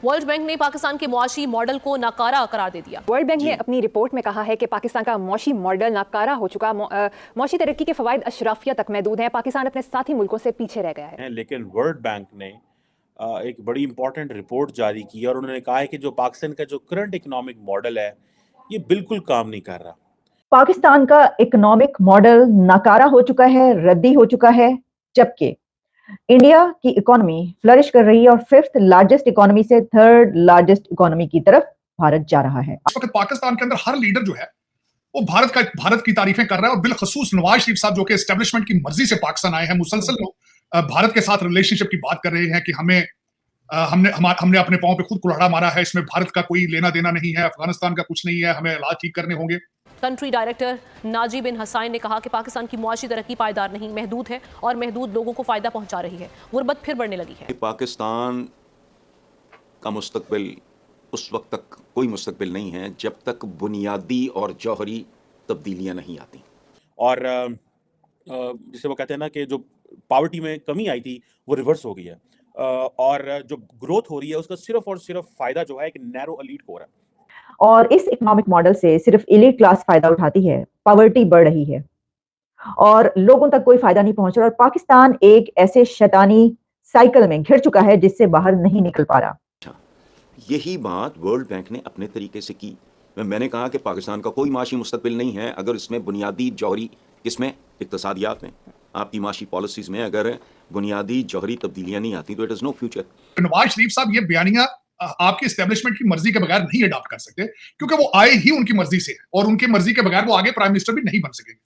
World bank ने पाकिस्तान के मुआशी मॉडल को नाकारा करार दे दिया। वर्ल्ड बैंक ने अपनी रिपोर्ट में कहा है कि पाकिस्तान का मुआशी मॉडल नाकारा हो चुका। मुआशी तरक्की के फवायद अशराफिया तक महदूद हैं। पाकिस्तान अपने साथी मुल्कों से पीछे रह गया है। लेकिन वर्ल्ड बैंक ने एक बड़ी इंपॉर्टेंट रिपोर्ट जारी की और उन्होंने कहा है कि जो पाकिस्तान का जो करंट इकोनॉमिक मॉडल है ये बिल्कुल काम नहीं कर रहा। पाकिस्तान का इकोनॉमिक मॉडल नाकारा हो चुका है, रद्दी हो चुका है, जबकि इंडिया की इकोनॉमी फ्लरिश कर रही है और 5th लार्जेस्ट इकोनॉमी से 3rd लार्जेस्ट इकोनॉमी की तरफ भारत जा रहा है। इस वक्त पाकिस्तान के अंदर हर लीडर जो है वो भारत की तारीफें कर रहा है और बिलखसूस नवाज शरीफ साहब जो कि एस्टेब्लिशमेंट की मर्जी से पाकिस्तान आए हैं, मुसलसल भारत के साथ रिलेशनशिप की बात कर रहे हैं कि हमने अपने पांव पे खुद कुल्हाड़ा मारा है, इसमें भारत का कोई लेना देना नहीं है, अफगानिस्तान का कुछ नहीं है, हमें हालात ठीक करने होंगे। कंट्री डायरेक्टर नाजी बिन हसाइन ने कहा कि पाकिस्तान की मुआशी तरक्की पायदार नहीं, महदूद है और महदूद लोगों को फायदा पहुंचा रही है। गुर्बत फिर बढ़ने लगी है। पाकिस्तान का मुस्तकबिल उस वक्त तक कोई मुस्तकबिल नहीं है जब तक बुनियादी और जौहरी तब्दीलियां नहीं आती। और जिसे वो कहते हैं ना कि जो पॉवर्टी में कमी आई थी वो रिवर्स हो गई है और जो ग्रोथ हो रही है उसका सिर्फ और सिर्फ फायदा जो है एक नैरो एलीट को हो रहा है। और इस इकोनॉमिक मॉडल से सिर्फ एलीट क्लास फायदा उठाती है, पॉवर्टी बढ़ रही है और लोगों तक कोई फायदा नहीं पहुंच रहा और पाकिस्तान एक ऐसे शैतानी साइकिल में घिर चुका है जिससे बाहर नहीं निकल पा रहा। यही बात वर्ल्ड बैंक ने अपने तरीके से की। मैंने कहा कि पाकिस्तान का कोई माशी मुस्तकबिल नहीं है अगर इसमें बुनियादी जौहरी, किसमें, इक्तसादियात में, आपकी माशी पॉलिसीज में अगर बुनियादी जौहरी तब्दीलियां नहीं आती तो it is no future. Nawaz Sharif साहब ये बयानियां आपके एस्टेब्लिशमेंट की मर्जी के बगैर नहीं अडॉप्ट कर सकते क्योंकि वो आए ही उनकी मर्जी से और उनकी मर्जी के बगैर वो आगे प्राइम मिनिस्टर भी नहीं बन सकेंगे।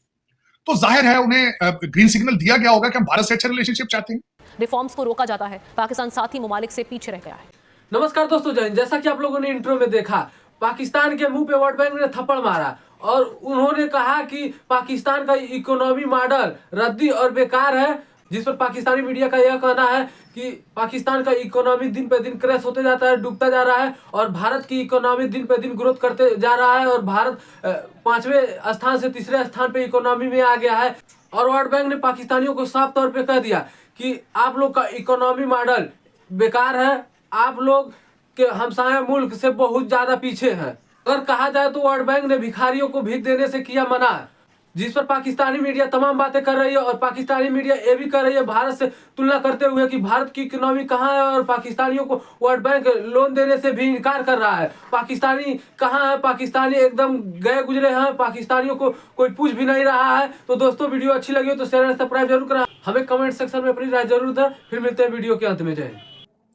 तो जाहिर है उन्हें ग्रीन सिग्नल दिया गया होगा कि हम भारत से अच्छा रिलेशनशिप चाहते हैं। रिफॉर्म्स को रोका जाता है, पाकिस्तान साथी ममालिक से पीछे रह गया है। नमस्कार दोस्तों, जैसा कि आप लोगों ने इंट्रो में देखा, पाकिस्तान के मुंह पे वर्ल्ड बैंक ने थप्पड़ मारा और उन्होंने कहा कि पाकिस्तान का इकोनॉमी मॉडल रद्दी और बेकार है, जिस पर पाकिस्तानी मीडिया का यह कहना है कि पाकिस्तान का इकोनॉमी दिन पे दिन क्रैश होते जाता है, डूबता जा रहा है और भारत की इकोनॉमी दिन पे दिन ग्रोथ करते जा रहा है और भारत 5वें स्थान से 3रे स्थान पे इकोनॉमी में आ गया है। और वर्ल्ड बैंक ने पाकिस्तानियों को साफ तौर पे कह दिया कि आप लोग का इकोनॉमी मॉडल बेकार है, आप लोग के हमसाया मुल्क से बहुत ज्यादा पीछे है। अगर कहा जाए तो वर्ल्ड बैंक ने भिखारियों को भीख देने से किया मना, जिस पर पाकिस्तानी मीडिया तमाम बातें कर रही है और पाकिस्तानी मीडिया ये भी कर रही है भारत से तुलना करते हुए कि भारत की इकोनॉमी कहाँ है और पाकिस्तानियों को वर्ल्ड बैंक लोन देने से भी इनकार कर रहा है। पाकिस्तानी कहाँ है, पाकिस्तानी एकदम गए गुजरे हैं, पाकिस्तानियों को कोई पूछ भी नहीं रहा है। तो दोस्तों, वीडियो अच्छी लगी हो तो शेयर और सब्सक्राइब जरूर करें, हमें कमेंट सेक्शन में अपनी राय जरूर दें। फिर मिलते हैं वीडियो के अंत में। जय।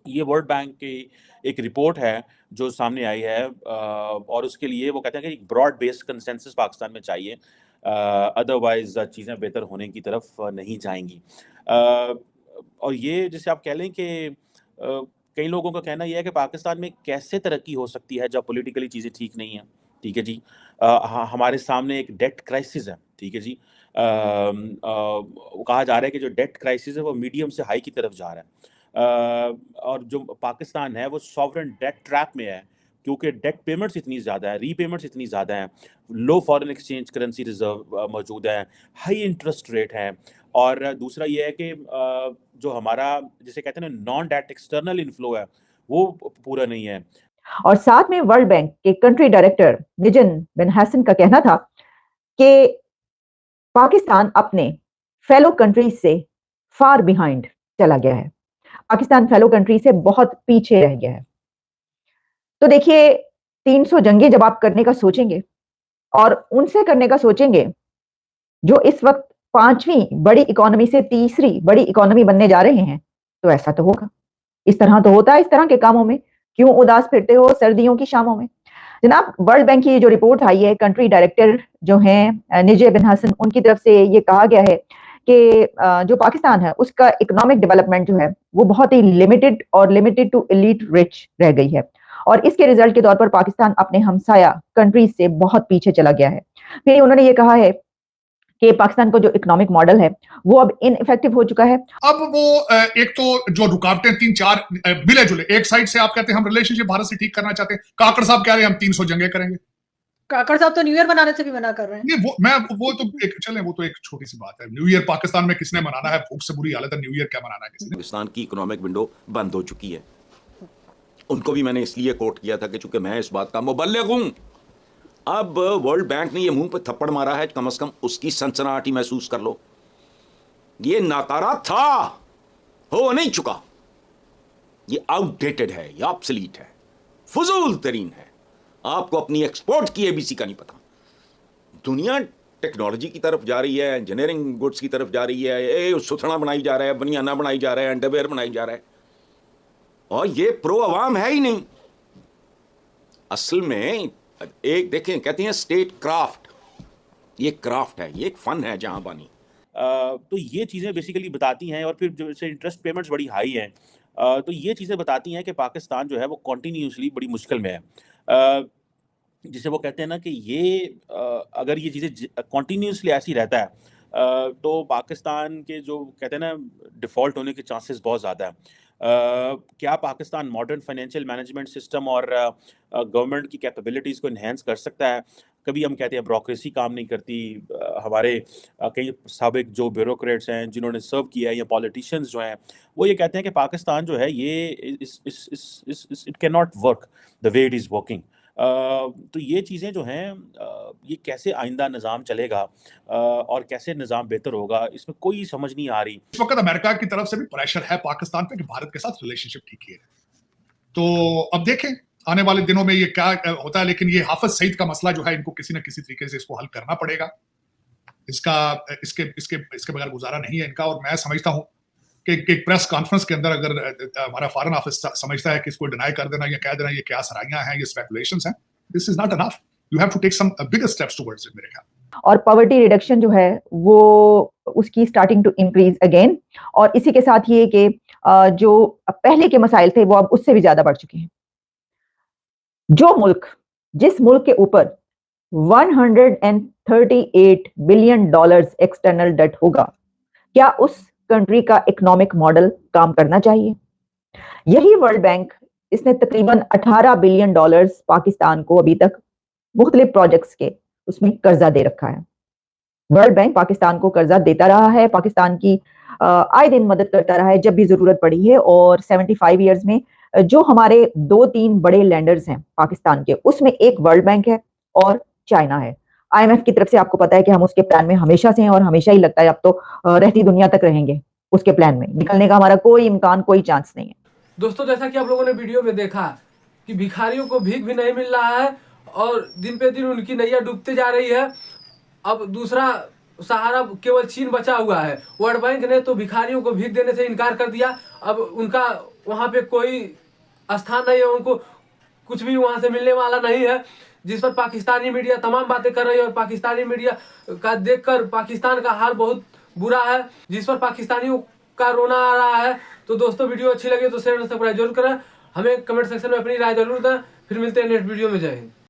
ये वर्ल्ड बैंक की एक रिपोर्ट है जो सामने आई है और उसके लिए वो कहते हैं कि एक ब्रॉड बेस्ड कंसेंसस पाकिस्तान में चाहिए, अदरवाइज चीज़ें बेहतर होने की तरफ नहीं जाएंगी। और ये जैसे आप कह लें कि कई लोगों का कहना यह है कि पाकिस्तान में कैसे तरक्की हो सकती है जब पॉलिटिकली चीज़ें ठीक नहीं हैं। ठीक है जी, हमारे सामने एक डेट क्राइसिस है। ठीक है जी, कहा जा रहा है कि जो डेट क्राइसिस है वो मीडियम से हाई की तरफ जा रहा है और जो पाकिस्तान है वो सॉवरेन डेट ट्रैप में है क्योंकि डेट पेमेंट्स इतनी ज़्यादा है, रीपेमेंट्स इतनी ज़्यादा हैं, लो फॉरेन एक्सचेंज करेंसी रिजर्व मौजूद है, हाई इंटरेस्ट रेट है और दूसरा ये है कि जो हमारा जिसे कहते हैं ना नॉन डेट एक्सटर्नल इनफ्लो है वो पूरा नहीं है। और साथ में वर्ल्ड बैंक के कंट्री डायरेक्टर निजन बिन हसन का कहना था कि पाकिस्तान अपने फेलो कंट्रीज से फार बिहाइंड चला गया है, पाकिस्तान फेलो कंट्री से बहुत पीछे रह गया है। तो देखिए, 300 जंगें जब आप करने का सोचेंगे और उनसे करने का सोचेंगे जो इस वक्त 5वीं बड़ी इकोनॉमी से 3री बड़ी इकोनॉमी बनने जा रहे हैं, तो ऐसा तो होगा, इस तरह तो होता है। इस तरह के कामों में क्यों उदास फिरते हो सर्दियों की शामों में। जनाब, वर्ल्ड बैंक की जो रिपोर्ट आई है, कंट्री डायरेक्टर जो हैं निजे बिन हसन, उनकी तरफ से ये कहा गया है कि जो पाकिस्तान है उसका इकोनॉमिक डेवलपमेंट जो है वो बहुत ही लिमिटेड और लिमिटेड टू एलीट रिच रह गई है और इसके रिजल्ट के तौर पर पाकिस्तान अपने हमसाया कंट्रीज से बहुत पीछे चला गया है। फिर उन्होंने ये कहा है कि पाकिस्तान का जो इकोनॉमिक मॉडल है वो अब इनइफेक्टिव हो चुका है। अब वो एक तो जो रुकावटें 3-4 मिले जुले, एक साइड से आप कहते हैं हम रिलेशनशिप भारत से ठीक करना चाहते हैं, काकड़ साहब कह रहे हैं हम 300 जंगें करेंगे। काकड़ साहब तो न्यू ईयर मनाने से भी मना कर रहे हैं। नहीं, वो तो एक छोटी सी बात है। न्यू ईयर पाकिस्तान में किसने मनाना है? भूख से बुरी हालत है, न्यू ईयर क्या मनाना है किसी ने? पाकिस्तान की इकोनॉमिक विंडो बंद हो चुकी है उनको भी मैंने इसलिए कोट किया था कि चूंकि मैं इस बात का मुबल्लिग हूं। अब वर्ल्ड बैंक ने ये मुंह पे थप्पड़ मारा है, कम से कम उसकी सनसनाहट ही महसूस कर लो। ये नाकारा था, हो नहीं चुका, ये आउटडेटेड है, ये ऑब्सोलीट है, फजूल तरीन है। आपको अपनी एक्सपोर्ट की एबीसी का नहीं पता। दुनिया टेक्नोलॉजी की तरफ जा रही है, इंजीनियरिंग गुड्स की तरफ जा रही है, सुथना बनाई जा रहा है, बनियाना बनाई जा रहा है, अंडरवेयर बनाई जा रहा है, और ये प्रो अवाम है ही नहीं। असल में एक देखें, कहते हैं स्टेट क्राफ्ट, ये क्राफ्ट है, ये एक फन है जहां बानी। तो ये चीज़ें बेसिकली बताती हैं, और फिर जैसे इंटरेस्ट पेमेंट्स बड़ी हाई हैं, तो ये चीज़ें बताती हैं कि पाकिस्तान जो है वो कॉन्टीन्यूसली बड़ी मुश्किल में है। जिसे वो कहते हैं ना कि ये अगर ये चीज़ें कॉन्टीन्यूसली ऐसी रहता है, तो पाकिस्तान के जो कहते हैं ना डिफ़ॉल्ट होने के चांसेस बहुत ज़्यादा है। क्या Pakistan modern financial management system और गवर्नमेंट की कैपेबिलिटीज़ को इन्हेंस कर सकता है? कभी हम कहते हैं ब्यूरोक्रेसी काम नहीं करती। हमारे कई साबिक जो ब्यूरोक्रेट्स हैं जिन्होंने सर्व किया है, या पॉलिटिशियंस जो हैं, वो ये कहते हैं कि पाकिस्तान जो है ये it can not work the way it is working. तो ये चीज़ें जो हैं, ये कैसे आइंदा निज़ाम चलेगा और कैसे निज़ाम बेहतर होगा, इसमें कोई समझ नहीं आ रही। इस वक्त अमेरिका की तरफ से भी प्रेशर है पाकिस्तान पे कि भारत के साथ रिलेशनशिप ठीक है। तो अब देखें आने वाले दिनों में ये क्या होता है, लेकिन ये हाफिज सईद का मसला जो है, इनको किसी न किसी तरीके से इसको हल करना पड़ेगा। इसके बगैर गुजारा नहीं है इनका। और मैं समझता हूं कि एक प्रेस कॉन्फ्रेंस के अंदर अगर हमारा फॉरेन ऑफिस समझता है कि इसको डिनाई कर देना या कह देना ये क्या सराहियां हैं, ये स्पेकुलेशंस हैं, this is not enough. You have to take some bigger steps towards it मेरे ख्याल। और पॉवर्टी रिडक्शन जो है वो उसकी स्टार्टिंग टू इंक्रीज अगेन, और इसी के साथ ये कि जो पहले के मसाइल थे वो अब उससे भी ज्यादा बढ़ चुके हैं। जिस मुल्क के ऊपर 138 बिलियन डॉलर्स एक्सटर्नल डेट होगा, क्या उस कंट्री का इकोनॉमिक मॉडल काम करना चाहिए? यही वर्ल्ड बैंक, इसने तकरीबन 18 बिलियन डॉलर्स पाकिस्तान को अभी तक मुख्तलिफ प्रोजेक्ट्स के उसमें कर्जा दे रखा है। वर्ल्ड बैंक पाकिस्तान को कर्जा देता रहा है, पाकिस्तान की आए दिन मदद करता रहा है जब भी जरूरत पड़ी है। और 75 ईयर्स में जो हमारे 2-3 बड़े लैंडर्स हैं पाकिस्तान के, उसमें एक वर्ल्ड बैंक है और चाइना है। IMF की तरफ से आपको पता है कि हम उसके प्लान में हमेशा से हैं, और हमेशा ही लगता है अब तो रहती दुनिया तक रहेंगे उसके प्लान में। निकलने का हमारा कोई इम्कान, कोई चांस नहीं है। दोस्तों, जैसा कि आप लोगों ने वीडियो में देखा कि भिखारियों को भीख भी नहीं मिल रहा है और दिन पे दिन उनकी नैया डूबते जा रही है। अब दूसरा सहारा केवल चीन बचा हुआ है। वर्ल्ड बैंक ने तो भिखारियों को भीख देने से इनकार कर दिया। अब उनका वहां पे कोई स्थान नहीं है, उनको कुछ भी वहां से मिलने वाला नहीं है। जिस पर पाकिस्तानी मीडिया तमाम बातें कर रही है, और पाकिस्तानी मीडिया का देखकर पाकिस्तान का हाल बहुत बुरा है, जिस पर पाकिस्तानियों का रोना आ रहा है। तो दोस्तों, वीडियो अच्छी लगी तो शेयर और सब्सक्राइब जरूर करें। हमें कमेंट सेक्शन में अपनी राय जरूर दें। फिर मिलते हैं नेक्स्ट वीडियो में। जय हिंद।